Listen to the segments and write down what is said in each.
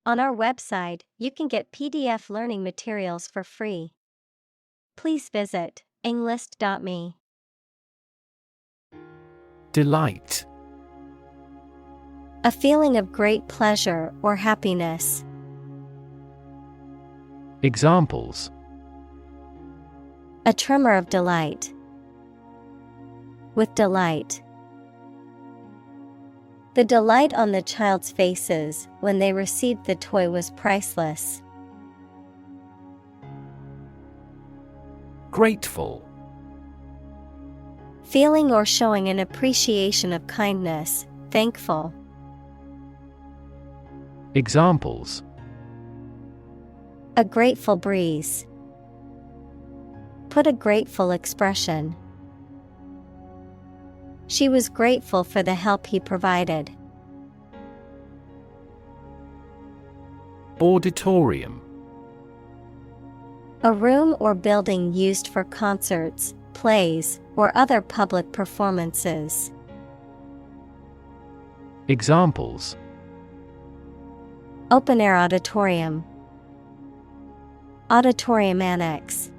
On our website, you can get PDF learning materials for free. Please visit englist.me. Delight. A feeling of great pleasure or happiness. Examples: A tremor of delight. With delight. The delight on the child's faces when they received the toy was priceless. Grateful. Feeling or showing an appreciation of kindness, thankful. Examples: A grateful breeze. Put a grateful expression. She was grateful for the help he provided. Auditorium. A room or building used for concerts, plays, or other public performances. Examples: Open-air auditorium. Auditorium annex.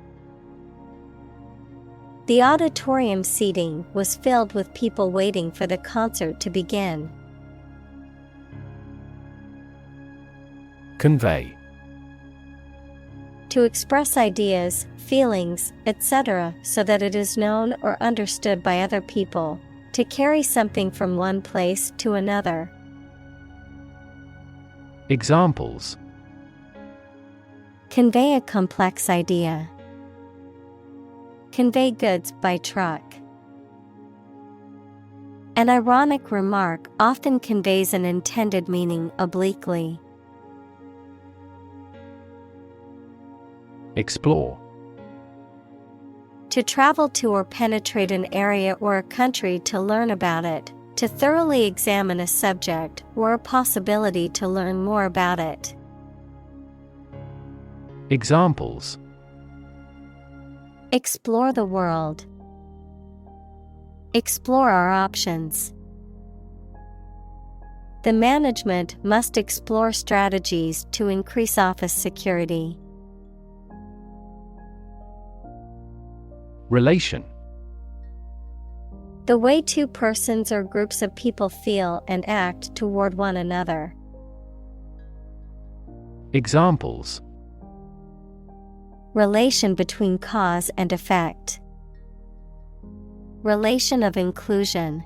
The auditorium seating was filled with people waiting for the concert to begin. Convey. To express ideas, feelings, etc., so that it is known or understood by other people. To carry something from one place to another. Examples: Convey a complex idea. Convey goods by truck. An ironic remark often conveys an intended meaning obliquely. Explore. To travel to or penetrate an area or a country to learn about it, to thoroughly examine a subject or a possibility to learn more about it. Examples: Explore the world. Explore our options. The management must explore strategies to increase office security. Relation. The way two persons or groups of people feel and act toward one another. Examples: Relation between cause and effect. Relation of inclusion.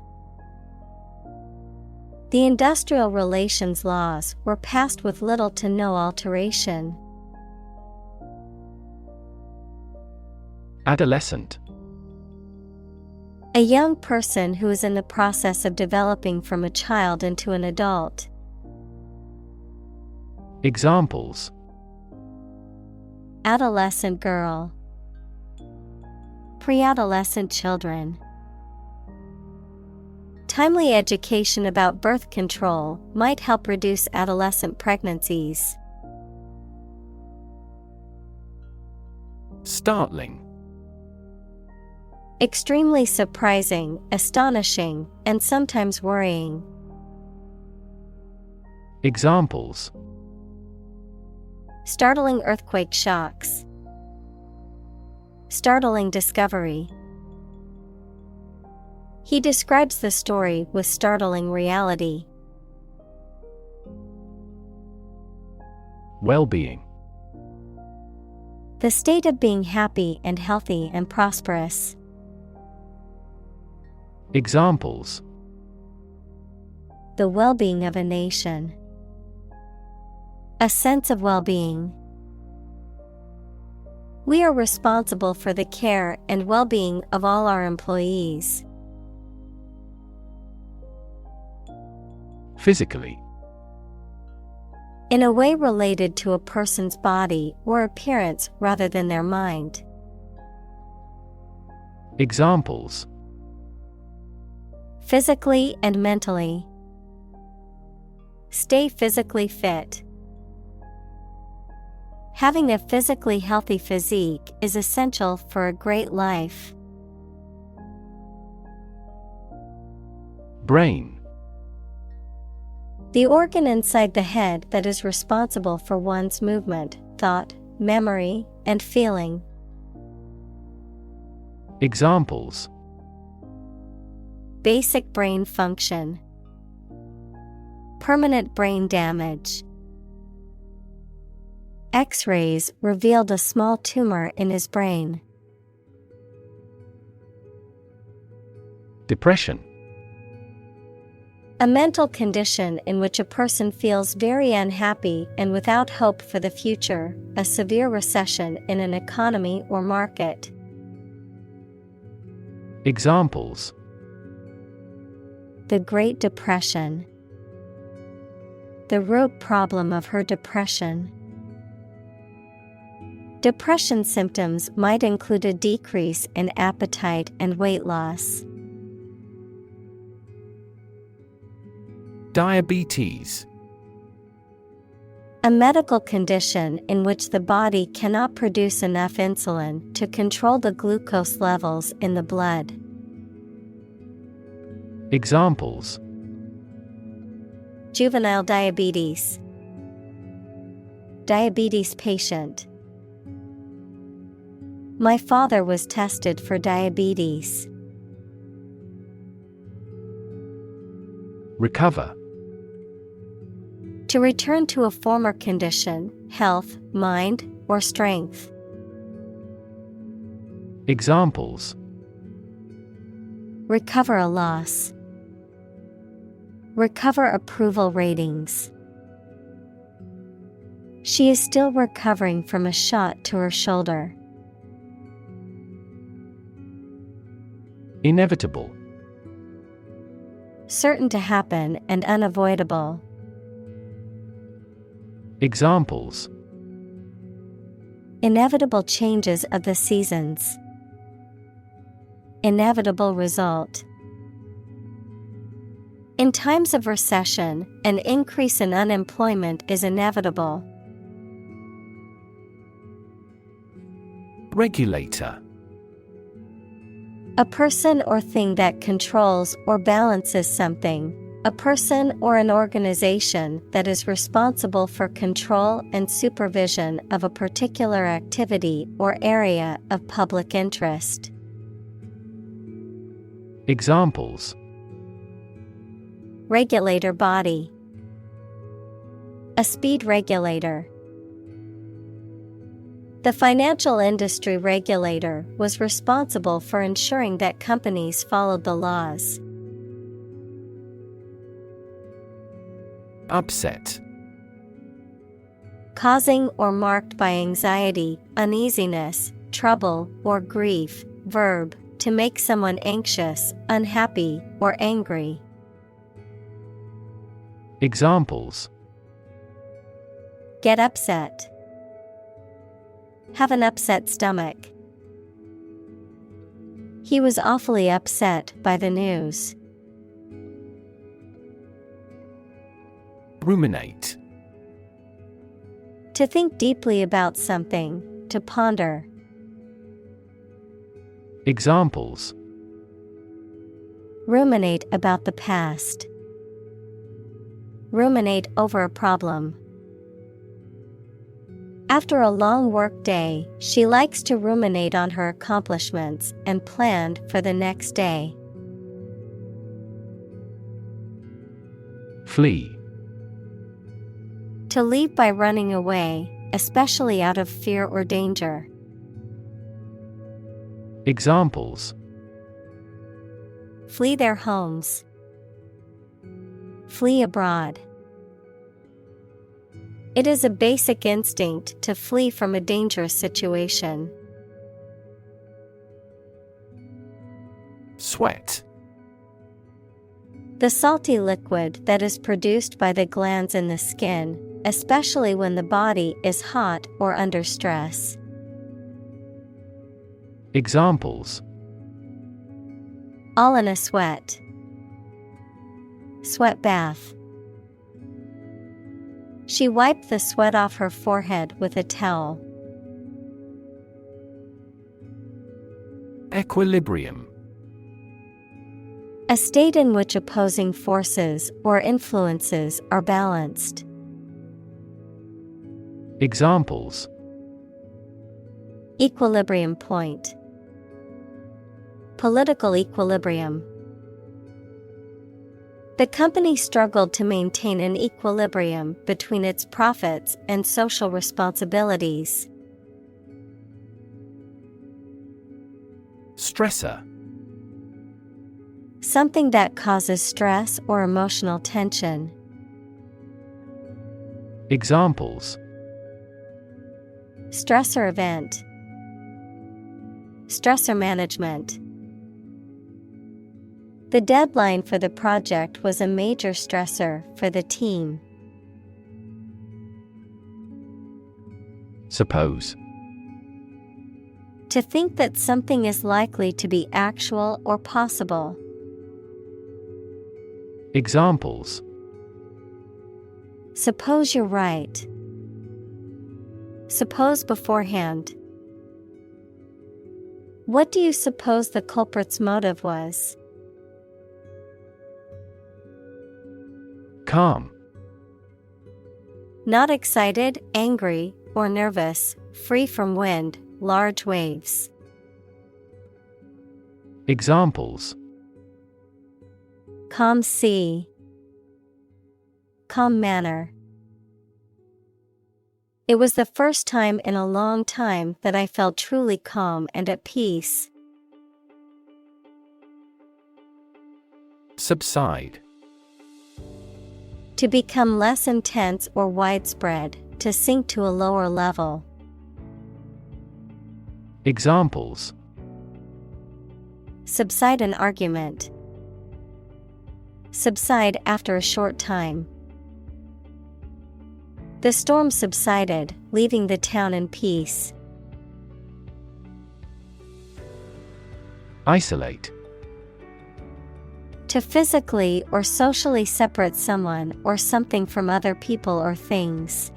The industrial relations laws were passed with little to no alteration. Adolescent. A young person who is in the process of developing from a child into an adult. Examples: Adolescent girl. Pre-adolescent children. Timely education about birth control might help reduce adolescent pregnancies. Startling. Extremely surprising, astonishing, and sometimes worrying. Examples: Startling earthquake shocks. Startling discovery. He describes the story with startling reality. Well-being. The state of being happy and healthy and prosperous. Examples: The well-being of a nation. A sense of well-being. We are responsible for the care and well-being of all our employees. Physically. In a way related to a person's body or appearance rather than their mind. Examples: Physically and mentally. Stay physically fit. Having a physically healthy physique is essential for a great life. Brain. The organ inside the head that is responsible for one's movement, thought, memory, and feeling. Examples: Basic brain function. Permanent brain damage. X-rays revealed a small tumor in his brain. Depression. A mental condition in which a person feels very unhappy and without hope for the future, a severe recession in an economy or market. Examples: The Great Depression. The root problem of her depression. Depression symptoms might include a decrease in appetite and weight loss. Diabetes. A medical condition in which the body cannot produce enough insulin to control the glucose levels in the blood. Examples: Juvenile diabetes. Diabetes patient. My father was tested for diabetes. Recover. To return to a former condition, health, mind, or strength. Examples: Recover a loss. Recover approval ratings. She is still recovering from a shot to her shoulder. Inevitable. Certain to happen and unavoidable. Examples: Inevitable changes of the seasons. Inevitable result. In times of recession, an increase in unemployment is inevitable. Regulator. A person or thing that controls or balances something. A person or an organization that is responsible for control and supervision of a particular activity or area of public interest. Examples: Regulator body. A speed regulator. The financial industry regulator was responsible for ensuring that companies followed the laws. Upset. Causing or marked by anxiety, uneasiness, trouble, or grief. Verb, to make someone anxious, unhappy, or angry. Examples: Get upset. Have an upset stomach. He was awfully upset by the news. Ruminate. To think deeply about something, to ponder. Examples: Ruminate about the past. Ruminate over a problem. After a long work day, she likes to ruminate on her accomplishments and plan for the next day. Flee. To leave by running away, especially out of fear or danger. Examples: Flee their homes. Flee abroad. It is a basic instinct to flee from a dangerous situation. Sweat. The salty liquid that is produced by the glands in the skin, especially when the body is hot or under stress. Examples: All in a sweat. Sweat bath. She wiped the sweat off her forehead with a towel. Equilibrium. A state in which opposing forces or influences are balanced. Examples: Equilibrium point. Political equilibrium. The company struggled to maintain an equilibrium between its profits and social responsibilities. Stressor. Something that causes stress or emotional tension. Examples: Stressor event. Stressor management. The deadline for the project was a major stressor for the team. Suppose. To think that something is likely to be actual or possible. Examples: Suppose you're right. Suppose beforehand. What do you suppose the culprit's motive was? Calm. Not excited, angry, or nervous, free from wind, large waves. Examples: Calm sea. Calm manner. It was the first time in a long time that I felt truly calm and at peace. Subside. To become less intense or widespread, to sink to a lower level. Examples: Subside an argument. Subside after a short time. The storm subsided, leaving the town in peace. Isolate. To physically or socially separate someone or something from other people or things.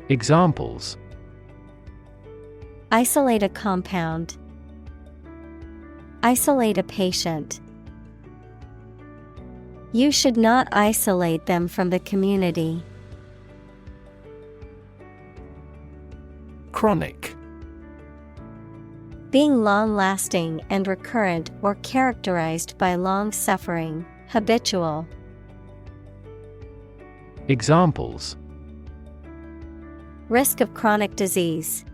Examples: Isolate a compound. Isolate a patient. You should not isolate them from the community. Chronic. Being long-lasting and recurrent or characterized by long suffering, habitual. Examples: Risk of chronic disease.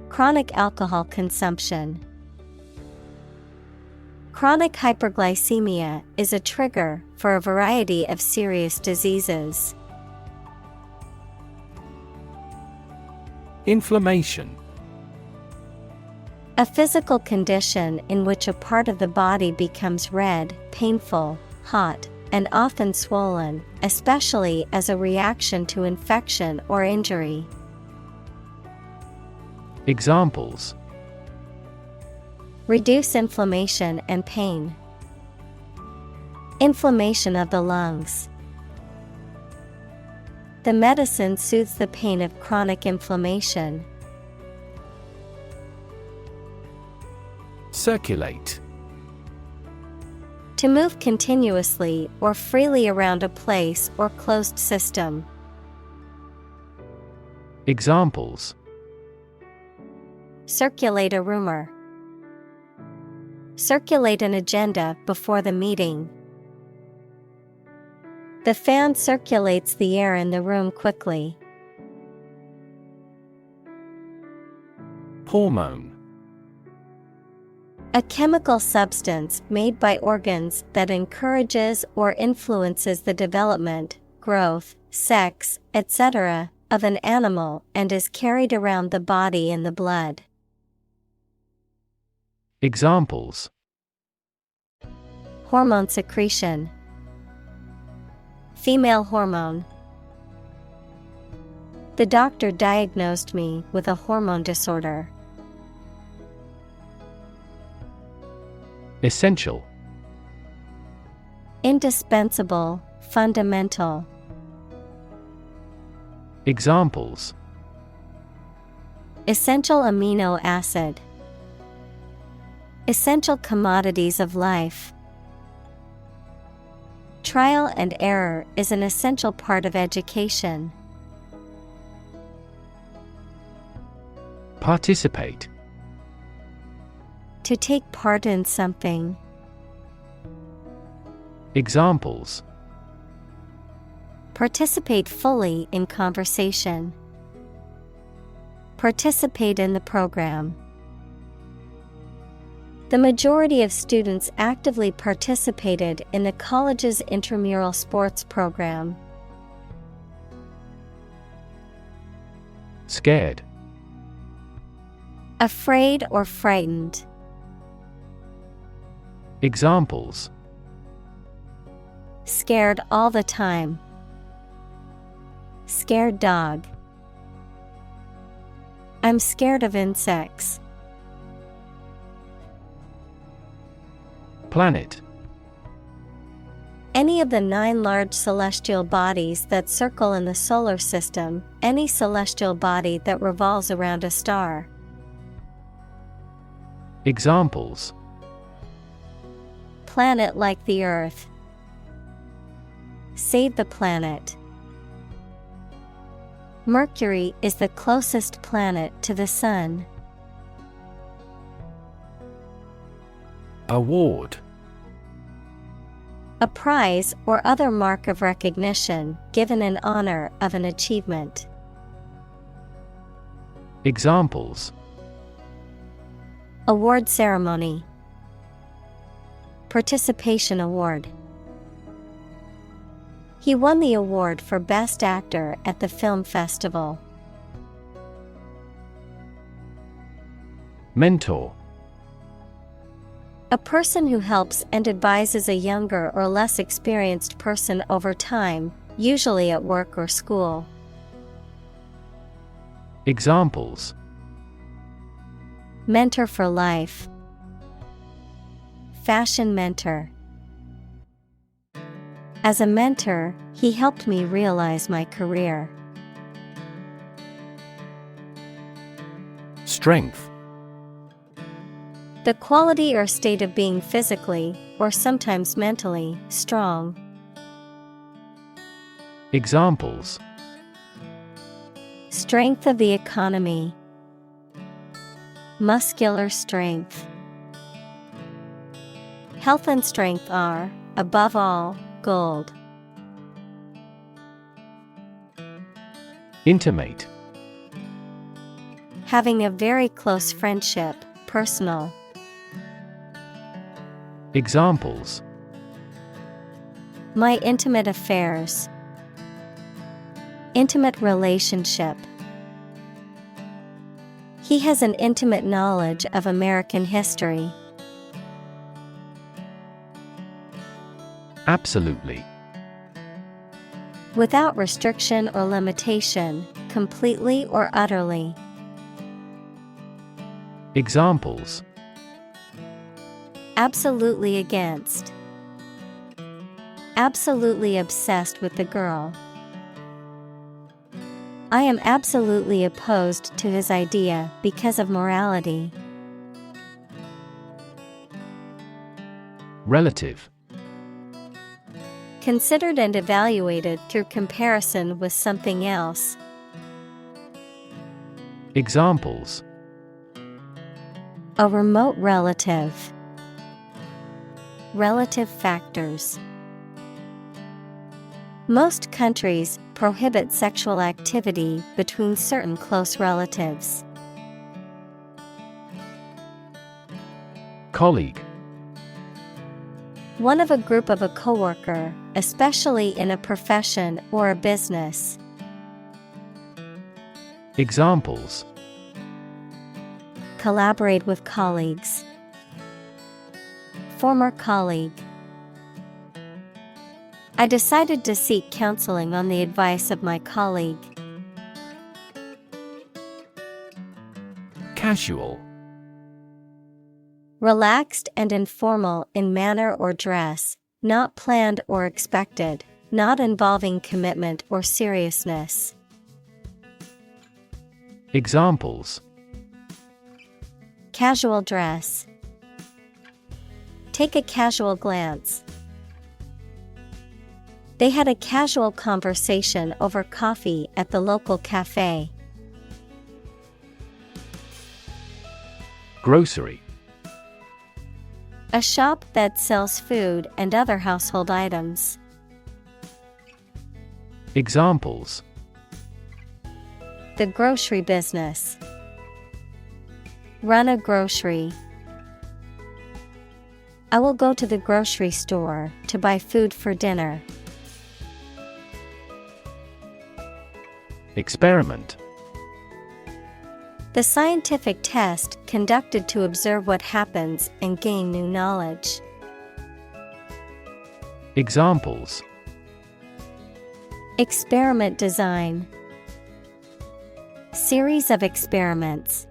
Chronic alcohol consumption. Chronic hyperglycemia is a trigger for a variety of serious diseases. Inflammation. A physical condition in which a part of the body becomes red, painful, hot, and often swollen, especially as a reaction to infection or injury. Examples: Reduce inflammation and pain. Inflammation of the lungs. The medicine soothes the pain of chronic inflammation. Circulate. To move continuously or freely around a place or closed system. Examples: Circulate a rumor. Circulate an agenda before the meeting. The fan circulates the air in the room quickly. Hormone. A chemical substance made by organs that encourages or influences the development, growth, sex, etc. of an animal and is carried around the body in the blood. Examples: Hormone secretion. Female hormone. The doctor diagnosed me with a hormone disorder. Essential. Indispensable, fundamental. Examples: Essential amino acid. Essential commodities of life. Trial and error is an essential part of education. Participate. To take part in something. Examples: Participate fully in conversation. Participate in the program. The majority of students actively participated in the college's intramural sports program. Scared. Afraid or frightened. Examples: Scared all the time. Scared dog. I'm scared of insects. Planet. Any of the 9 large celestial bodies that circle in the solar system, any celestial body that revolves around a star. Examples: Planet like the Earth. Save the planet. Mercury is the closest planet to the Sun. Award. A prize or other mark of recognition given in honor of an achievement. Examples: Award ceremony. Participation award. He won the award for Best Actor at the film festival. Mentor. A person who helps and advises a younger or less experienced person over time, usually at work or school. Examples: Mentor for life. Fashion mentor. As a mentor, he helped me realize my career. Strength. The quality or state of being physically, or sometimes mentally, strong. Examples: Strength of the economy. Muscular strength. Health and strength are, above all, gold. Intimate. Having a very close friendship, personal. Examples: My intimate affairs. Intimate relationship. He has an intimate knowledge of American history. Absolutely. Without restriction or limitation, completely or utterly. Examples: Absolutely against. Absolutely obsessed with the girl. I am absolutely opposed to his idea because of morality. Relative. Considered and evaluated through comparison with something else. Examples: A remote relative. Relative factors. Most countries prohibit sexual activity between certain close relatives. Colleague. One of a group of a coworker, especially in a profession or a business. Examples: Collaborate with colleagues. Former colleague. I decided to seek counseling on the advice of my colleague. Casual. Relaxed and informal in manner or dress, not planned or expected, not involving commitment or seriousness. Examples: Casual dress. Take a casual glance. They had a casual conversation over coffee at the local cafe. Grocery. A shop that sells food and other household items. Examples: The grocery business. Run a grocery. I will go to the grocery store to buy food for dinner. Experiment. The scientific test conducted to observe what happens and gain new knowledge. Examples: Experiment design. Series of experiments.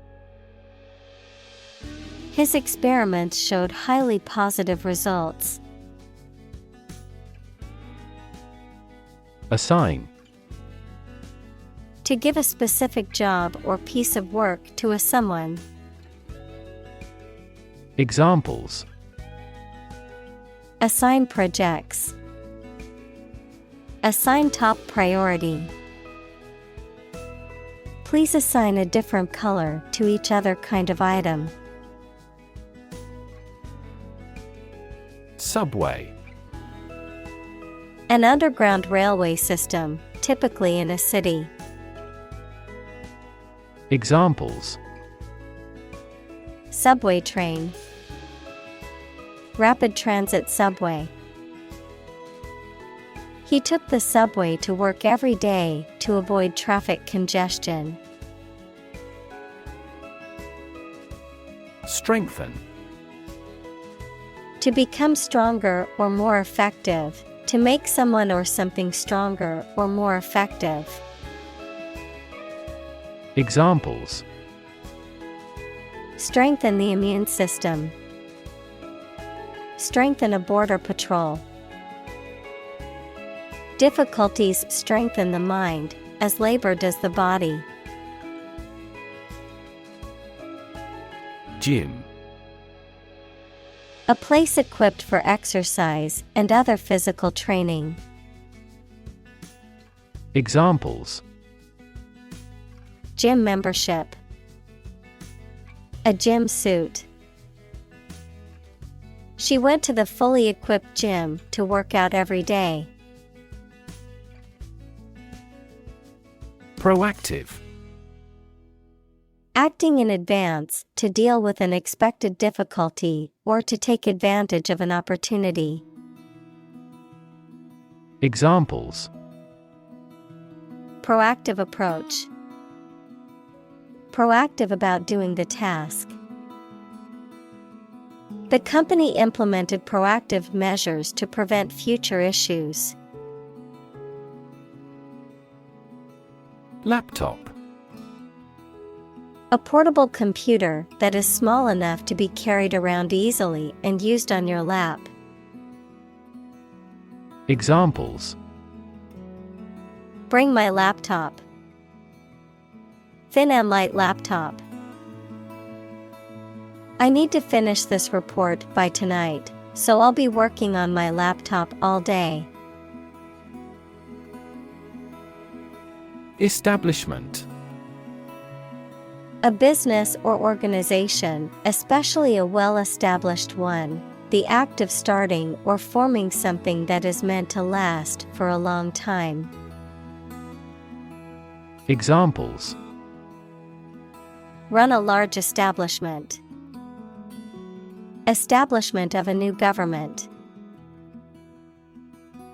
His experiments showed highly positive results. Assign. To give a specific job or piece of work to a someone. Examples: Assign projects. Assign top priority. Please assign a different color to each other kind of item. Subway. An underground railway system, typically in a city. Examples: Subway train. Rapid transit subway. He took the subway to work every day to avoid traffic congestion. Strengthen. To become stronger or more effective, to make someone or something stronger or more effective. Examples: Strengthen the immune system. Strengthen a border patrol. Difficulties strengthen the mind, as labor does the body. Gym. A place equipped for exercise and other physical training. Examples: Gym membership. A gym suit. She went to the fully equipped gym to work out every day. Proactive. Acting in advance to deal with an expected difficulty or to take advantage of an opportunity. Examples: Proactive approach. Proactive about doing the task. The company implemented proactive measures to prevent future issues. Laptop. A portable computer that is small enough to be carried around easily and used on your lap. Examples: Bring my laptop. Thin and light laptop. I need to finish this report by tonight, so I'll be working on my laptop all day. Establishment. A business or organization, especially a well-established one, the act of starting or forming something that is meant to last for a long time. Examples: Run a large establishment. Establishment of a new government.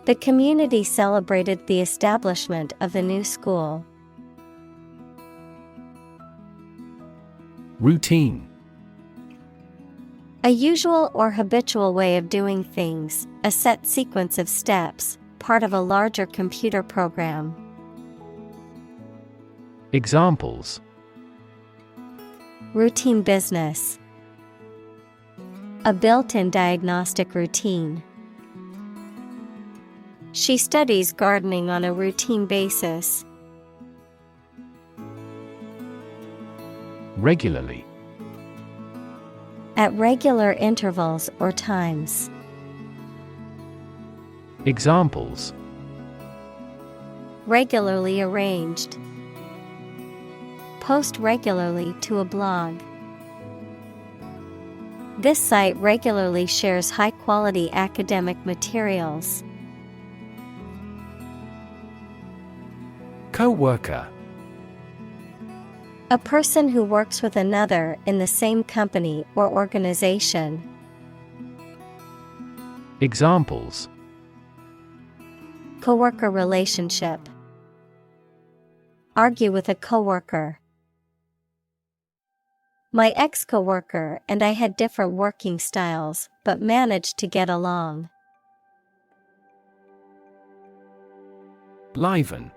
The community celebrated the establishment of the new school. Routine. A usual or habitual way of doing things, a set sequence of steps, part of a larger computer program. Examples: Routine business. A built-in diagnostic routine. She studies gardening on a routine basis. Regularly. At regular intervals or times. Examples: Regularly arranged. Post regularly to a blog. This site regularly shares high-quality academic materials. Co-worker. A person who works with another in the same company or organization. Examples: Coworker relationship. Argue with a coworker. My ex-coworker and I had different working styles, but managed to get along. Liven.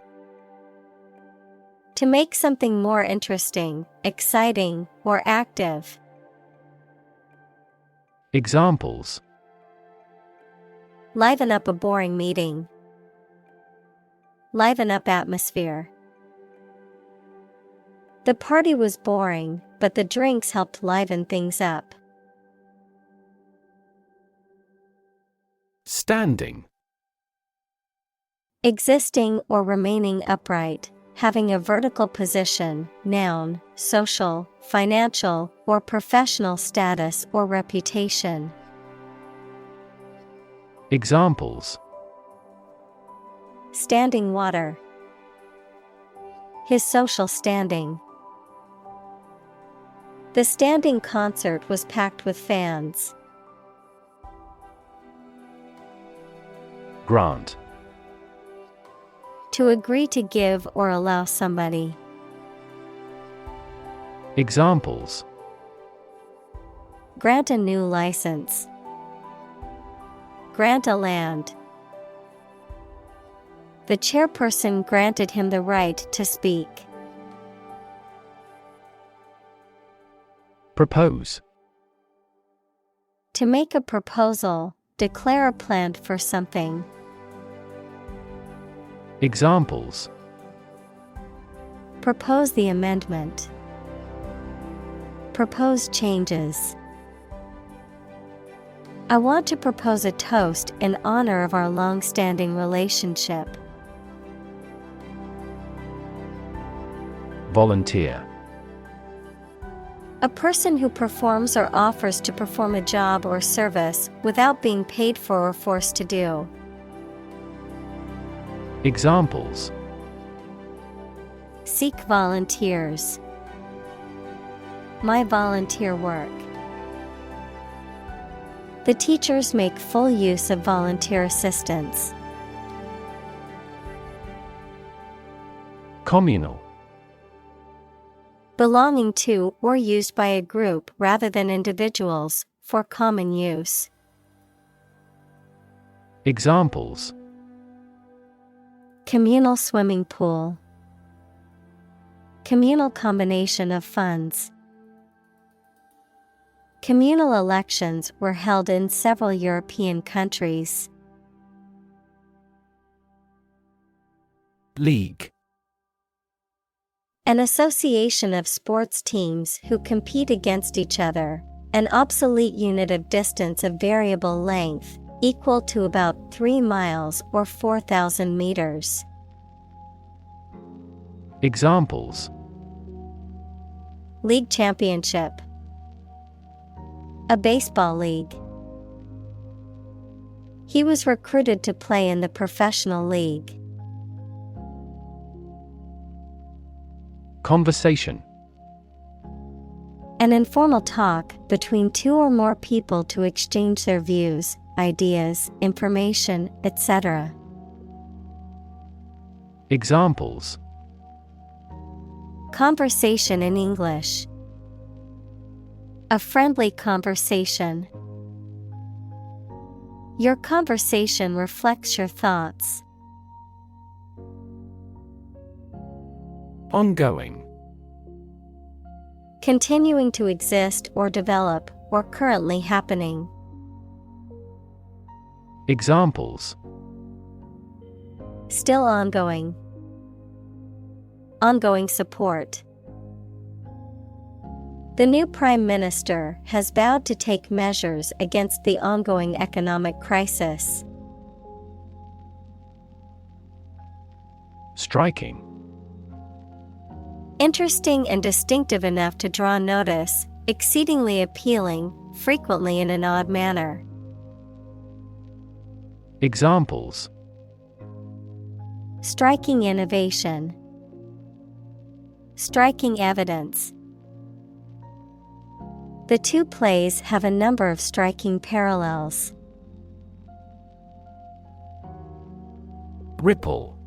To make something more interesting, exciting, or active. Examples: Liven up a boring meeting. Liven up atmosphere. The party was boring, but the drinks helped liven things up. Standing. Existing or remaining upright, having a vertical position, noun, social, financial, or professional status or reputation. Examples: Standing water. His social standing. The standing concert was packed with fans. Grant. To agree to give or allow somebody. Examples: Grant a new license. Grant a land. The chairperson granted him the right to speak. Propose. To make a proposal, declare a plan for something. Examples: Propose the amendment. Propose changes. I want to propose a toast in honor of our long-standing relationship. Volunteer. A person who performs or offers to perform a job or service without being paid for or forced to do. Examples: Seek volunteers. My volunteer work. The teachers make full use of volunteer assistance. Communal. Belonging to or used by a group rather than individuals, for common use. Examples: Communal swimming pool. Communal combination of funds. Communal elections were held in several European countries. League. An association of sports teams who compete against each other, an obsolete unit of distance of variable length, equal to about 3 miles or 4,000 meters. Examples: League championship. A baseball league. He was recruited to play in the professional league. Conversation. An informal talk between two or more people to exchange their views, ideas, information, etc. Examples: Conversation in English. A friendly conversation. Your conversation reflects your thoughts. Ongoing. Continuing to exist or develop, or currently happening. Examples: Still ongoing. Ongoing support. The new Prime Minister has vowed to take measures against the ongoing economic crisis. Striking. Interesting and distinctive enough to draw notice, exceedingly appealing, frequently in an odd manner. Examples: striking innovation, striking evidence. The two plays have a number of striking parallels. Ripple.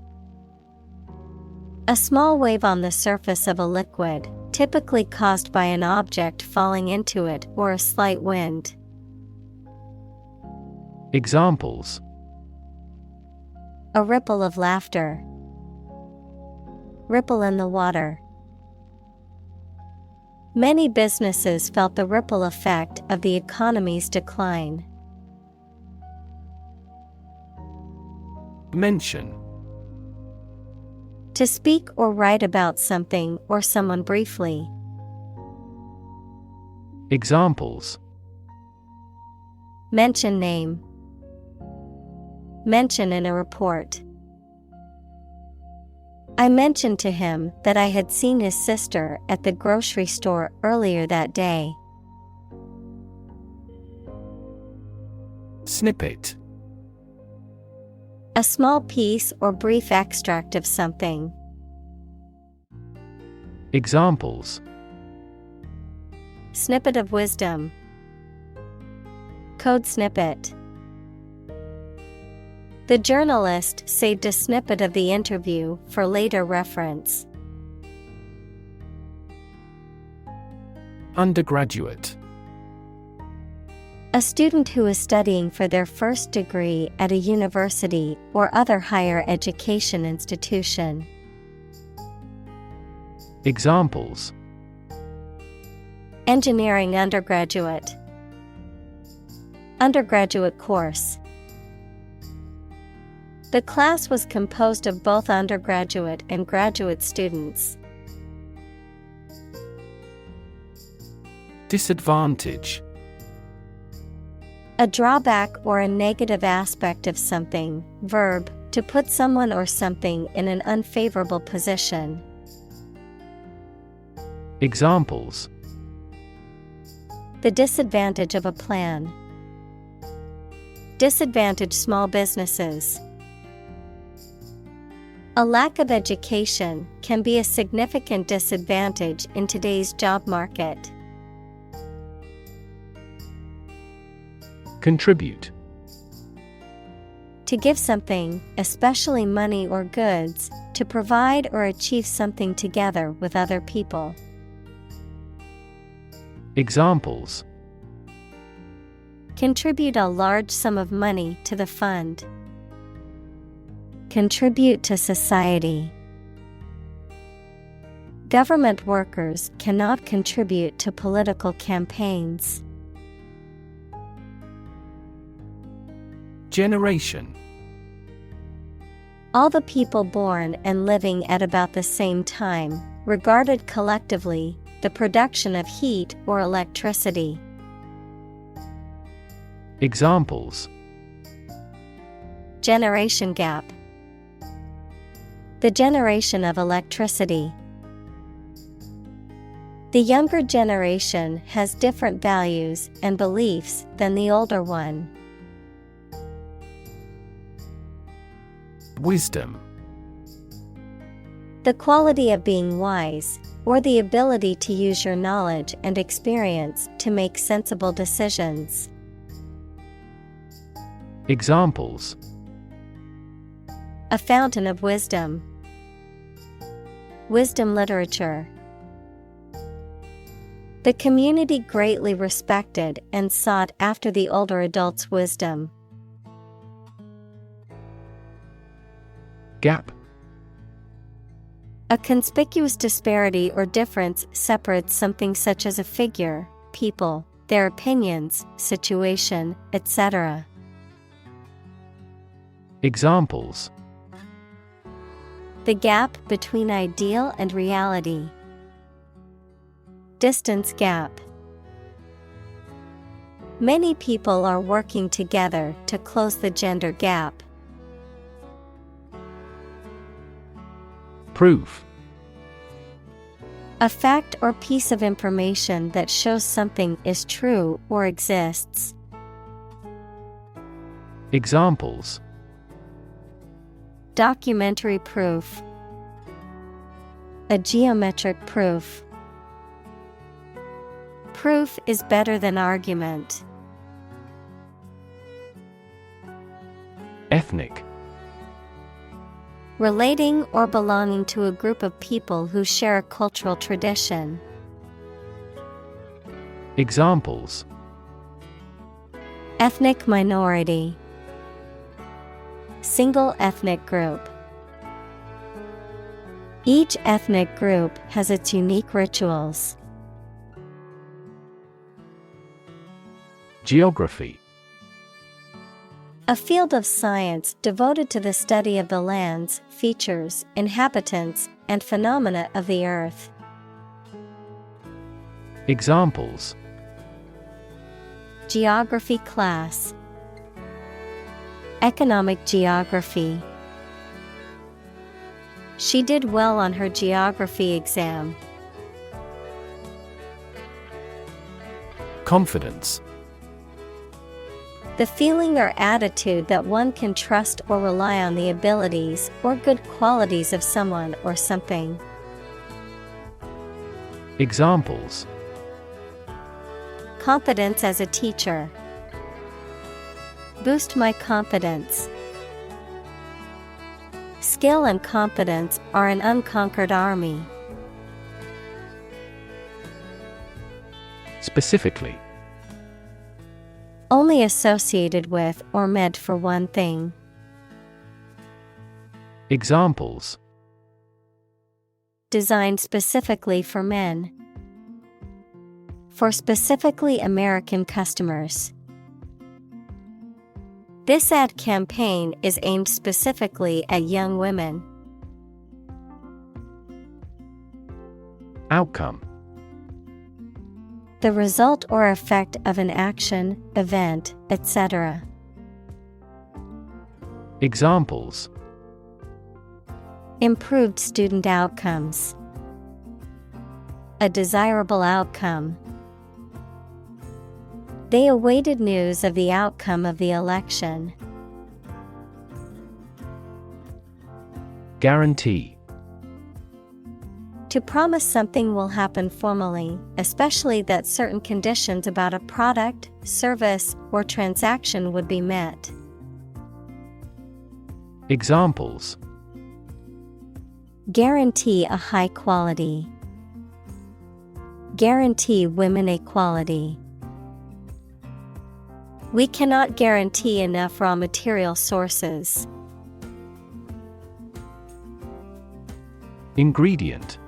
A small wave on the surface of a liquid, typically caused by an object falling into it or a slight wind. Examples: a ripple of laughter, ripple in the water. Many businesses felt the ripple effect of the economy's decline. Mention. To speak or write about something or someone briefly. Examples: mention name, mention in a report. I mentioned to him that I had seen his sister at the grocery store earlier that day. Snippet. A small piece or brief extract of something. Examples: snippet of wisdom, code snippet. The journalist saved a snippet of the interview for later reference. Undergraduate. A student who is studying for their first degree at a university or other higher education institution. Examples: engineering undergraduate, undergraduate course. The class was composed of both undergraduate and graduate students. Disadvantage. A drawback or a negative aspect of something. Verb, to put someone or something in an unfavorable position. Examples: the disadvantage of a plan. Disadvantage small businesses. A lack of education can be a significant disadvantage in today's job market. Contribute. To give something, especially money or goods, to provide or achieve something together with other people. Examples: contribute a large sum of money to the fund. Contribute to society. Government workers cannot contribute to political campaigns. Generation. All the people born and living at about the same time, regarded collectively, the production of heat or electricity. Examples: generation gap. The generation of electricity. The younger generation has different values and beliefs than the older one. Wisdom. The quality of being wise, or the ability to use your knowledge and experience to make sensible decisions. Examples: a fountain of wisdom. Wisdom literature. The community greatly respected and sought after the older adult's wisdom. Gap. A conspicuous disparity or difference separates something such as a figure, people, their opinions, situation, etc. Examples: the gap between ideal and reality. Distance gap. Many people are working together to close the gender gap. Proof. A fact or piece of information that shows something is true or exists. Examples: Documentary proof. A geometric proof. Proof is better than argument. Ethnic. Relating or belonging to a group of people who share a cultural tradition. Examples: Ethnic minority. Single ethnic group. Each ethnic group has its unique rituals. Geography. A field of science devoted to the study of the lands, features, inhabitants, and phenomena of the earth. Examples: Geography class. Economic geography. She did well on her geography exam. Confidence. The feeling or attitude that one can trust or rely on the abilities or good qualities of someone or something. Examples: Confidence as a teacher. Boost my confidence. Skill and confidence are an unconquered army. Specifically. Only associated with or meant for one thing. Examples: Designed specifically for men. For specifically American customers. This ad campaign is aimed specifically at young women. Outcome. The result or effect of an action, event, etc. Examples: Improved student outcomes. A desirable outcome. They awaited news of the outcome of the election. Guarantee. To promise something will happen formally, especially that certain conditions about a product, service, or transaction would be met. Examples: Guarantee a high quality. Guarantee women equality. We cannot guarantee enough raw material sources. Ingredient.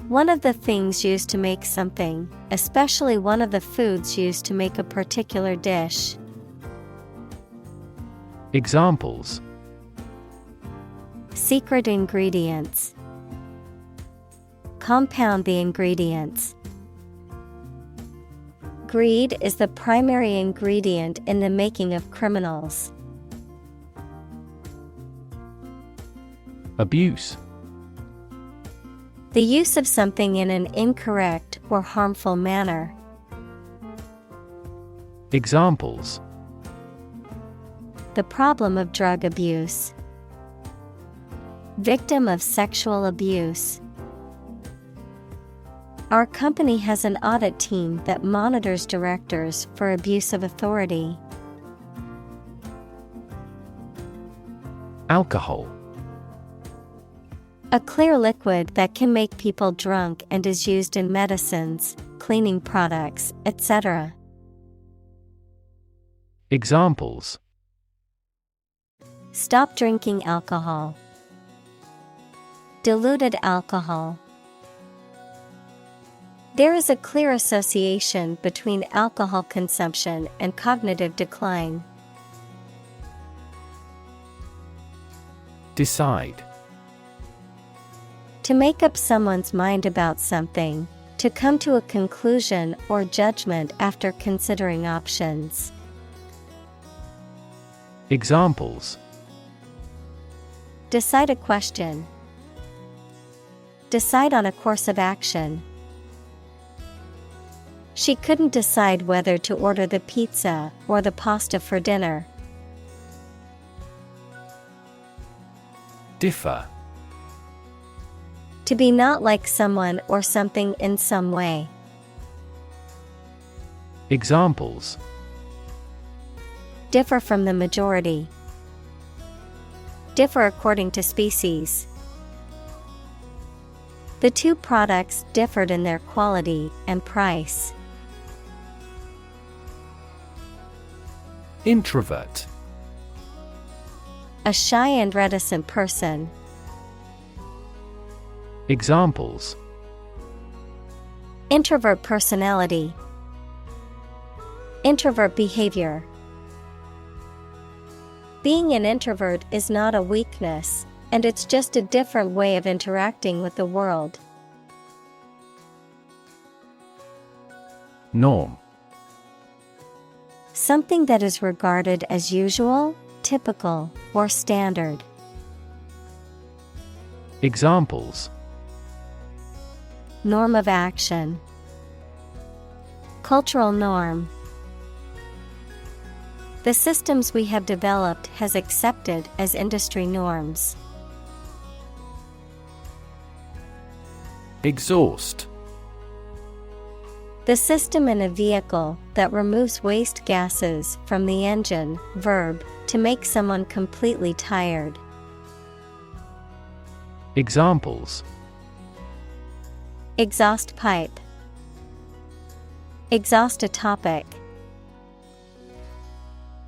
One of the things used to make something, especially one of the foods used to make a particular dish. Examples: Secret ingredients. Compound the ingredients. Greed is the primary ingredient in the making of criminals. Abuse. The use of something in an incorrect or harmful manner. Examples: The problem of drug abuse. Victim of sexual abuse. Our company has an audit team that monitors directors for abuse of authority. Alcohol. A clear liquid that can make people drunk and is used in medicines, cleaning products, etc. Examples: Stop drinking alcohol. Diluted alcohol. There is a clear association between alcohol consumption and cognitive decline. Decide. To make up someone's mind about something, to come to a conclusion or judgment after considering options. Examples: Decide a question. Decide on a course of action. She couldn't decide whether to order the pizza or the pasta for dinner. Differ. To be not like someone or something in some way. Examples: Differ from the majority. Differ according to species. The two products differed in their quality and price. Introvert. A shy and reticent person. Examples: Introvert personality. Introvert behavior. Being an introvert is not a weakness, and it's just a different way of interacting with the world. Norm. Something that is regarded as usual, typical, or standard. Examples: Norm of action. Cultural norm. The systems we have developed has accepted as industry norms. Exhaust. The system in a vehicle that removes waste gases from the engine, verb, to make someone completely tired. Examples: Exhaust pipe. Exhaust a topic.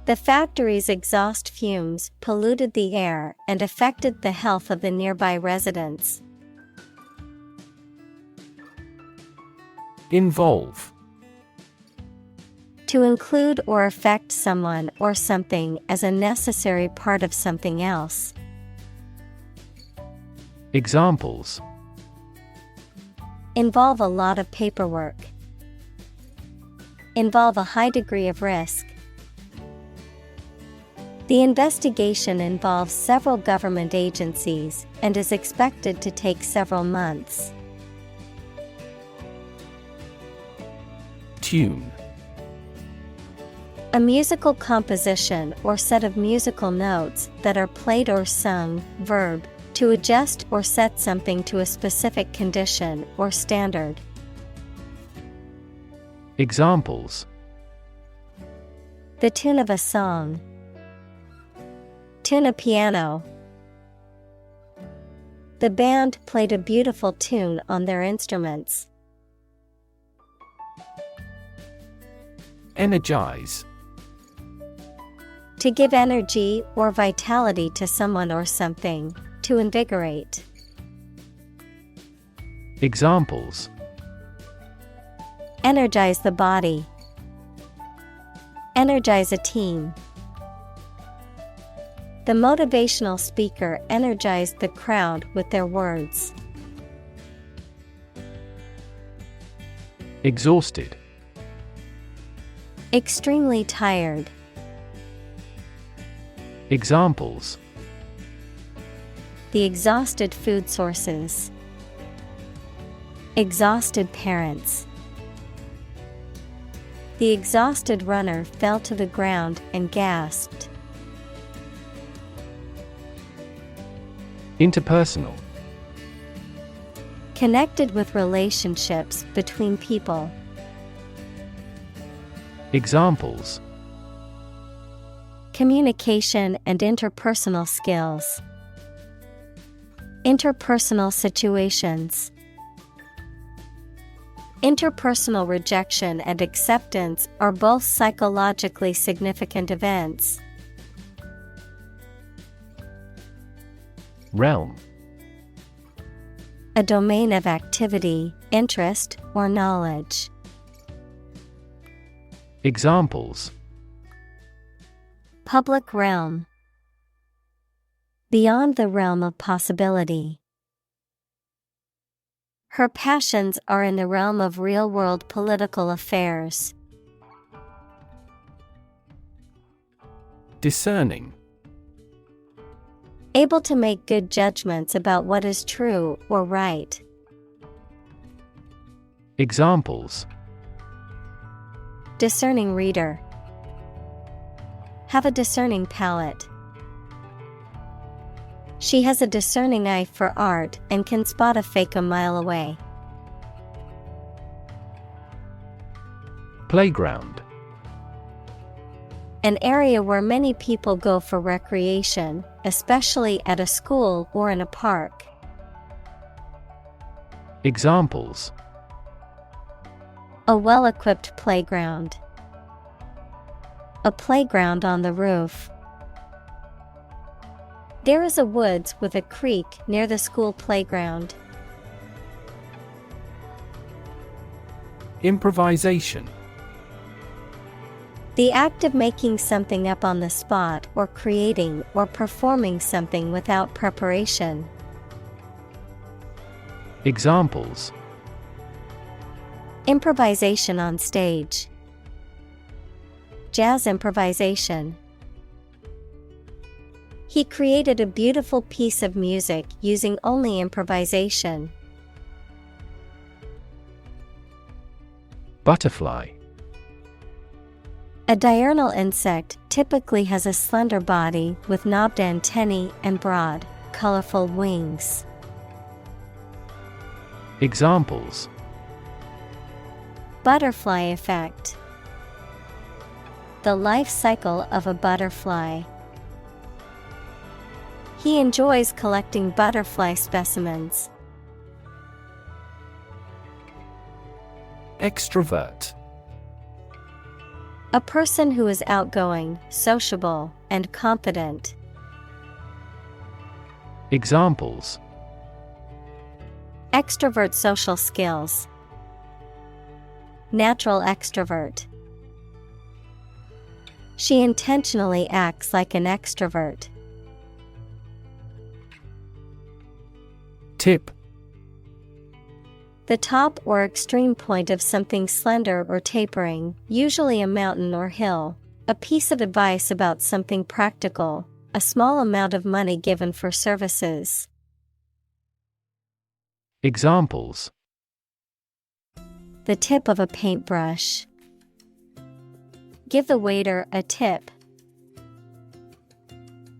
The factory's exhaust fumes polluted the air and affected the health of the nearby residents. Involve. To include or affect someone or something as a necessary part of something else. Examples: Involve a lot of paperwork. Involve a high degree of risk. The investigation involves several government agencies and is expected to take several months. Tune. A musical composition or set of musical notes that are played or sung, verb, to adjust or set something to a specific condition or standard. Examples: The tune of a song. Tune a piano. The band played a beautiful tune on their instruments. Energize. To give energy or vitality to someone or something, to invigorate. Examples: Energize the body. Energize a team. The motivational speaker energized the crowd with their words. Exhausted. Extremely tired. Examples: The exhausted food sources. Exhausted parents. The exhausted runner fell to the ground and gasped. Interpersonal. Connected with relationships between people. Examples: Communication and interpersonal skills. Interpersonal situations. Interpersonal rejection and acceptance are both psychologically significant events. Realm. A domain of activity, interest, or knowledge. Examples: Public realm. Beyond the realm of possibility. Her passions are in the realm of real-world political affairs. Discerning. Able to make good judgments about what is true or right. Examples. Discerning reader. Have a discerning palate. She has a discerning eye for art and can spot a fake a mile away. Playground. An area where many people go for recreation, especially at a school or in a park. Examples. A well-equipped playground. A playground on the roof. There is a woods with a creek near the school playground. Improvisation. The act of making something up on the spot or creating or performing something without preparation. Examples. Improvisation on stage. Jazz improvisation. He created a beautiful piece of music using only improvisation. Butterfly. A diurnal insect typically has a slender body with knobbed antennae and broad, colorful wings. Examples. Butterfly effect. The life cycle of a butterfly. He enjoys collecting butterfly specimens. Extrovert. A person who is outgoing, sociable, and confident. Examples. Extrovert social skills. Natural extrovert. She intentionally acts like an extrovert. Tip. The top or extreme point of something slender or tapering, usually a mountain or hill. A piece of advice about something practical, a small amount of money given for services. Examples. The tip of a paintbrush. Give the waiter a tip.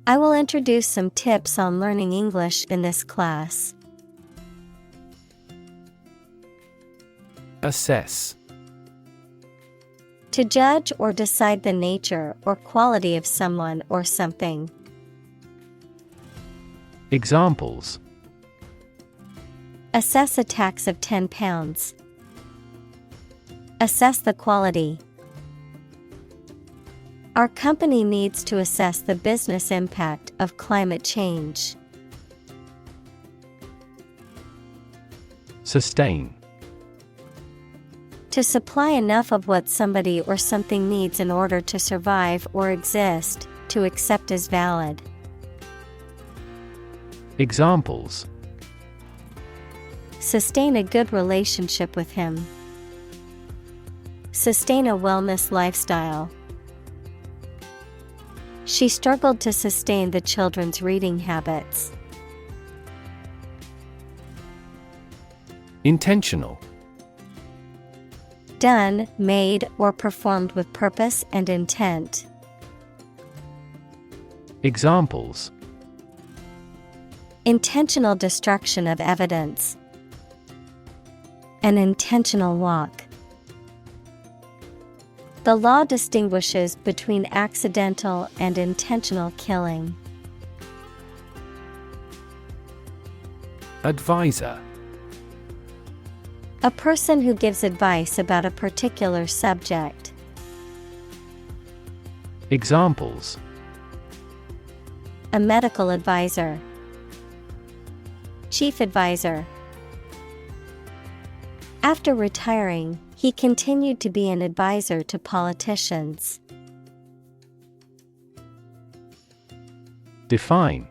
I will introduce some tips on learning English in this class. Assess. To judge or decide the nature or quality of someone or something. Examples. Assess a tax of £10. Assess the quality. Our company needs to assess the business impact of climate change. Sustain. To supply enough of what somebody or something needs in order to survive or exist, to accept as valid. Examples. Sustain a good relationship with him. Sustain a wellness lifestyle. She struggled to sustain the children's reading habits. Intentional. Done, made, or performed with purpose and intent. Examples. Intentional destruction of evidence. An intentional walk. The law distinguishes between accidental and intentional killing. Advisor. A person who gives advice about a particular subject. Examples. A medical advisor. Chief advisor. After retiring, he continued to be an advisor to politicians. Define.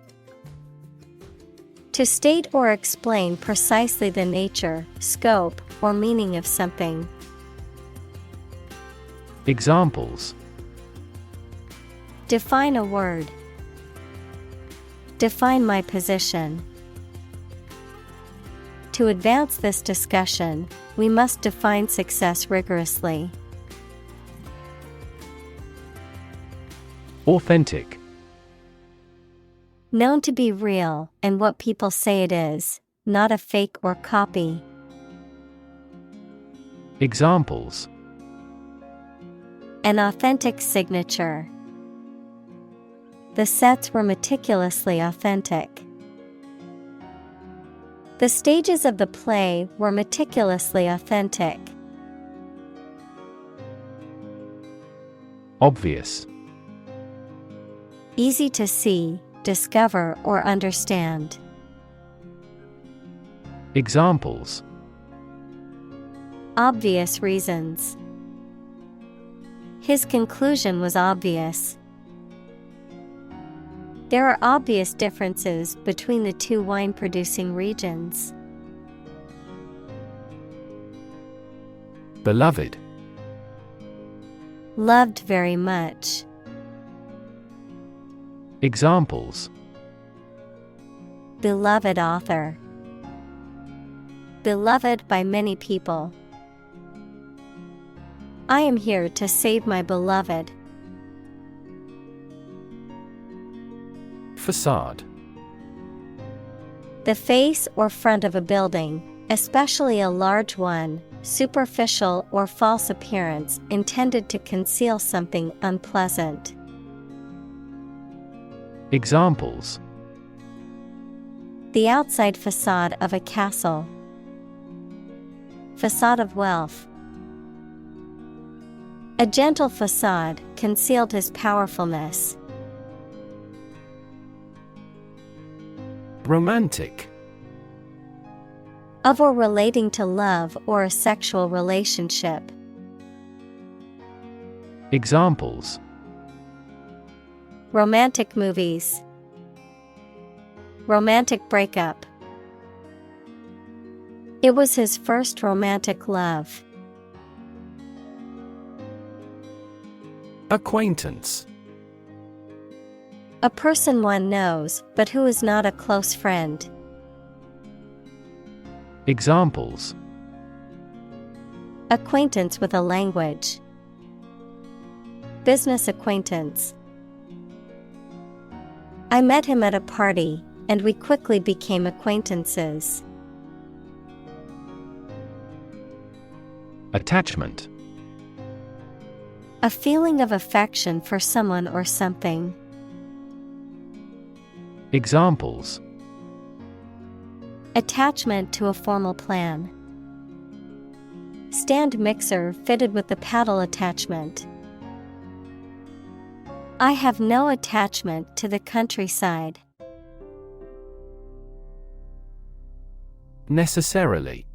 To state or explain precisely the nature, scope, or meaning of something. Examples: Define a word. Define my position. To advance this discussion, we must define success rigorously. Authentic. Known to be real and what people say it is, not a fake or copy. Examples: An authentic signature. The sets were meticulously authentic. The stages of the play were meticulously authentic. Obvious. Easy to see, discover, or understand. Examples: Obvious reasons. His conclusion was obvious. There are obvious differences between the two wine-producing regions. Beloved. Loved very much. Examples: Beloved author. Beloved by many people. I am here to save my beloved. Facade. The face or front of a building, especially a large one, superficial or false appearance intended to conceal something unpleasant. Examples: The outside facade of a castle. Facade of wealth. A gentle facade concealed his powerfulness. Romantic. Of or relating to love or a sexual relationship. Examples: Romantic movies. Romantic breakup. It was his first romantic love. Acquaintance. A person one knows, but who is not a close friend. Examples: Acquaintance with a language. Business acquaintance. I met him at a party, and we quickly became acquaintances. Attachment. A feeling of affection for someone or something. Examples: Attachment to a formal plan. Stand mixer fitted with the paddle attachment. I have no attachment to the countryside. Necessarily.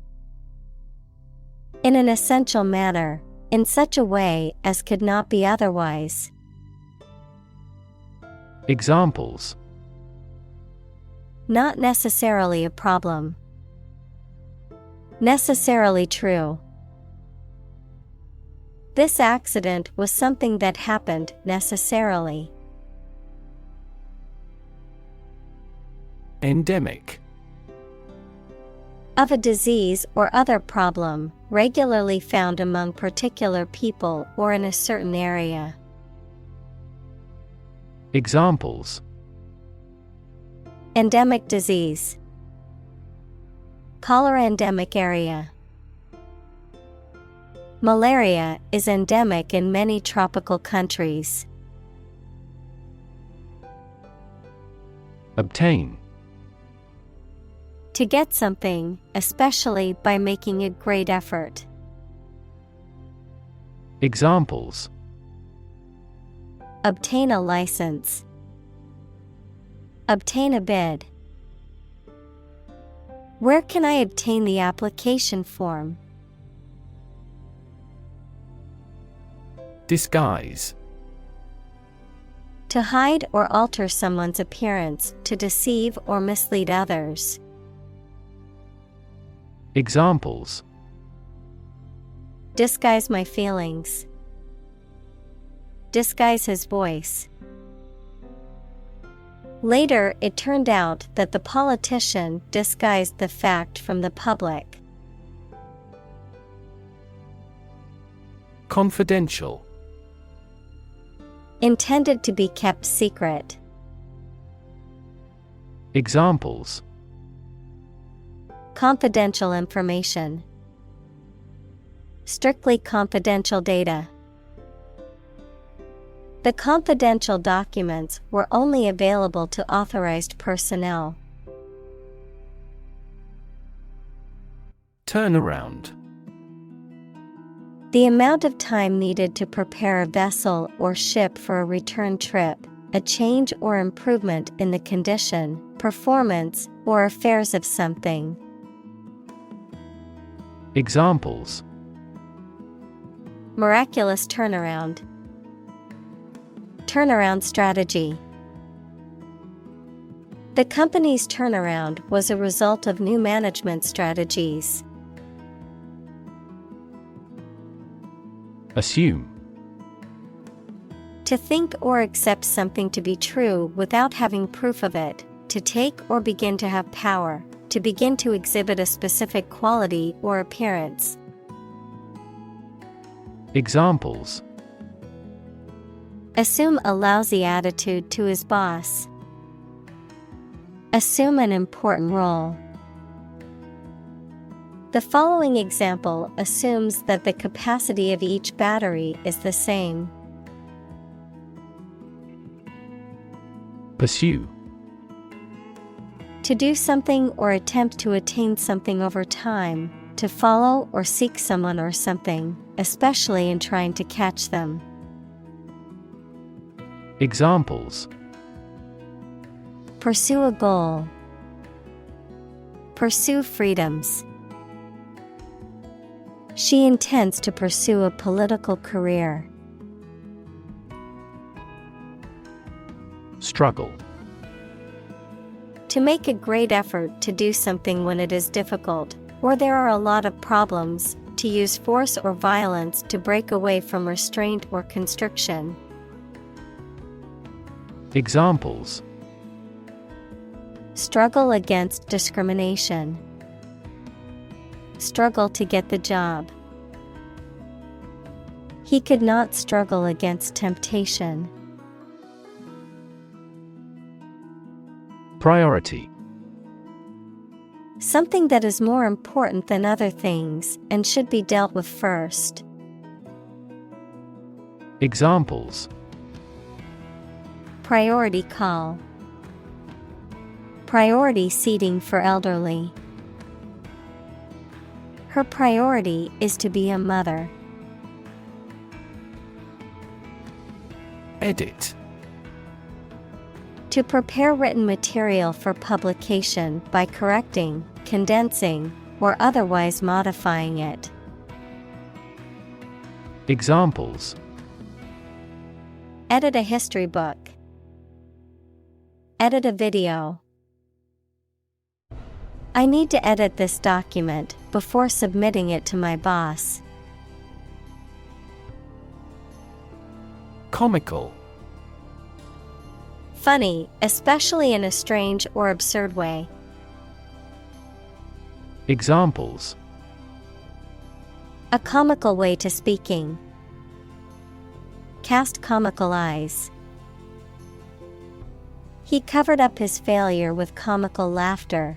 In an essential manner, in such a way as could not be otherwise. Examples: Not necessarily a problem. Necessarily true. This accident was something that happened necessarily. Endemic. Of a disease or other problem, regularly found among particular people or in a certain area. Examples: Endemic disease. Cholera endemic area. Malaria is endemic in many tropical countries. Obtain. To get something, especially by making a great effort. Examples: Obtain a license. Obtain a bid. Where can I obtain the application form? Disguise. To hide or alter someone's appearance to deceive or mislead others. Examples: Disguise my feelings. Disguise his voice. Later, it turned out that the politician disguised the fact from the public. Confidential. Intended to be kept secret. Examples: Confidential information. Strictly confidential data. The confidential documents were only available to authorized personnel. Turnaround. The amount of time needed to prepare a vessel or ship for a return trip, a change or improvement in the condition, performance, or affairs of something. Examples: Miraculous turnaround. Turnaround strategy. The company's turnaround was a result of new management strategies. Assume. To think or accept something to be true without having proof of it, to take or begin to have power, to begin to exhibit a specific quality or appearance. Examples: Assume a lousy attitude to his boss. Assume an important role. The following example assumes that the capacity of each battery is the same. Pursue. To do something or attempt to attain something over time, to follow or seek someone or something, especially in trying to catch them. Examples: Pursue a goal. Pursue freedoms. She intends to pursue a political career. Struggle. To make a great effort to do something when it is difficult, or there are a lot of problems, to use force or violence to break away from restraint or constriction. Examples: Struggle against discrimination. Struggle to get the job. He could not struggle against temptation. Priority. Something that is more important than other things and should be dealt with first. Examples: Priority call. Priority seating for elderly. Her priority is to be a mother. Edit. To prepare written material for publication by correcting, condensing, or otherwise modifying it. Examples: Edit a history book. Edit a video. I need to edit this document before submitting it to my boss. Comical. Funny, especially in a strange or absurd way. Examples: A comical way to speaking. Cast comical eyes. He covered up his failure with comical laughter.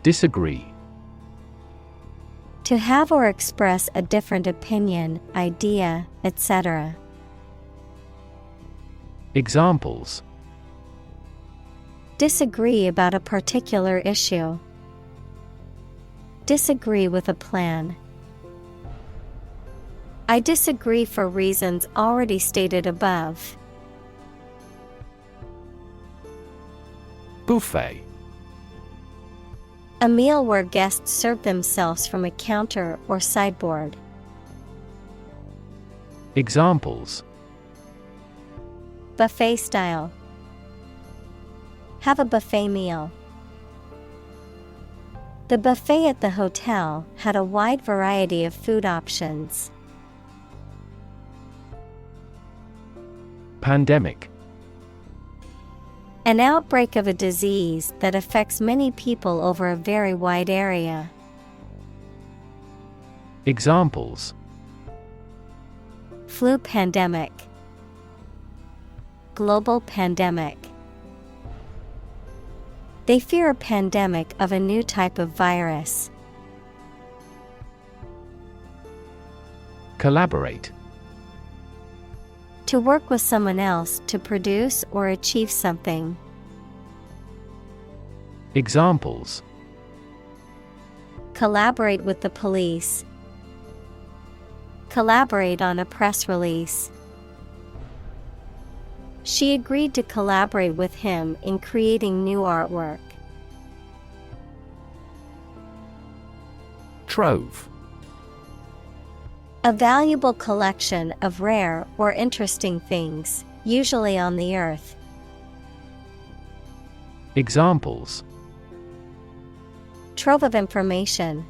Disagree. To have or express a different opinion, idea, etc. Examples: Disagree about a particular issue. Disagree with a plan. I disagree for reasons already stated above. Buffet. A meal where guests serve themselves from a counter or sideboard. Examples: buffet style. Have a buffet meal. The buffet at the hotel had a wide variety of food options. Pandemic. An outbreak of a disease that affects many people over a very wide area. Examples: Flu pandemic. Global pandemic. They fear a pandemic of a new type of virus. Collaborate. To work with someone else to produce or achieve something. Examples: Collaborate with the police. Collaborate on a press release. She agreed to collaborate with him in creating new artwork. Trove. A valuable collection of rare or interesting things, usually on the earth. Examples: Trove of information.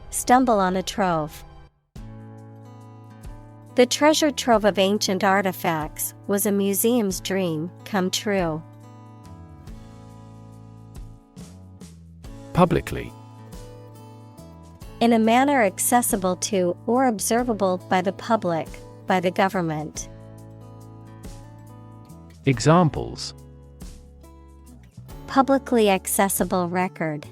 Stumble on a trove. The treasure trove of ancient artifacts was a museum's dream come true. Publicly. In a manner accessible to or observable by the public, by the government. Examples: Publicly accessible record.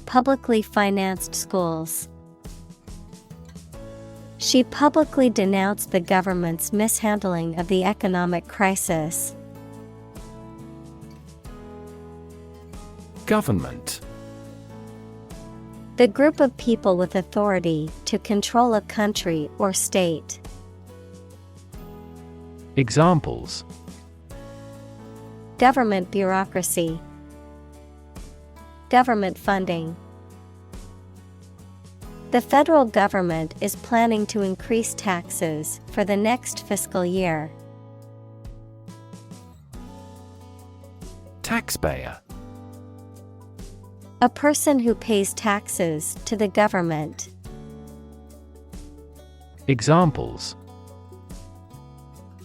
Publicly financed schools. She publicly denounced the government's mishandling of the economic crisis. Government. The group of people with authority to control a country or state. Examples: Government bureaucracy. Government funding. The federal government is planning to increase taxes for the next fiscal year. Taxpayer. A person who pays taxes to the government. Examples: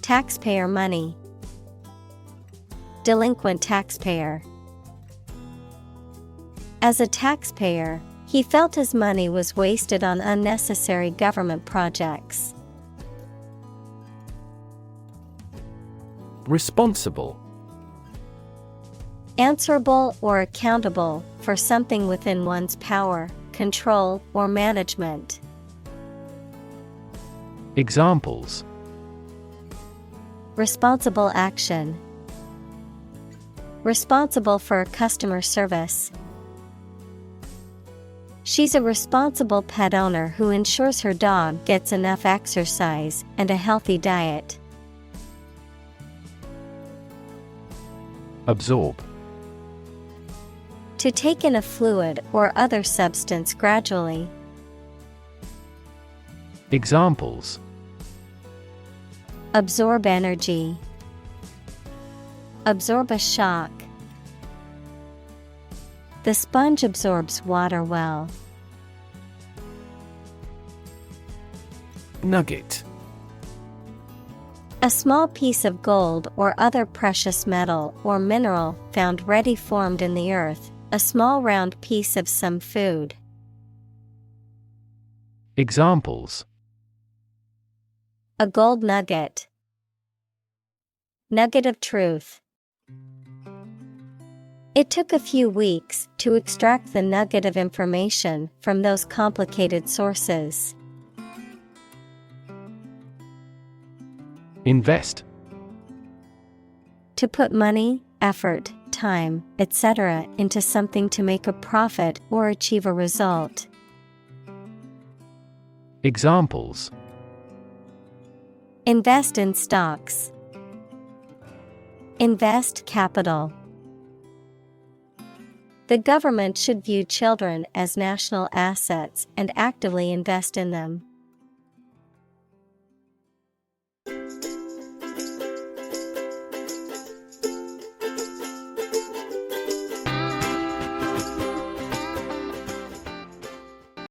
Taxpayer money. Delinquent taxpayer. As a taxpayer, he felt his money was wasted on unnecessary government projects. Responsible. Answerable or accountable for something within one's power, control, or management. Examples: Responsible action. Responsible for customer service. She's a responsible pet owner who ensures her dog gets enough exercise and a healthy diet. Absorb. To take in a fluid or other substance gradually. Examples: Absorb energy. Absorb a shock. The sponge absorbs water well. Nugget. A small piece of gold or other precious metal or mineral found ready formed in the earth, a small round piece of some food. Examples: A gold nugget. Nugget of truth. It took a few weeks to extract the nugget of information from those complicated sources. Invest. To put money, effort, time, etc. into something to make a profit or achieve a result. Examples: Invest in stocks. Invest capital. The government should view children as national assets and actively invest in them.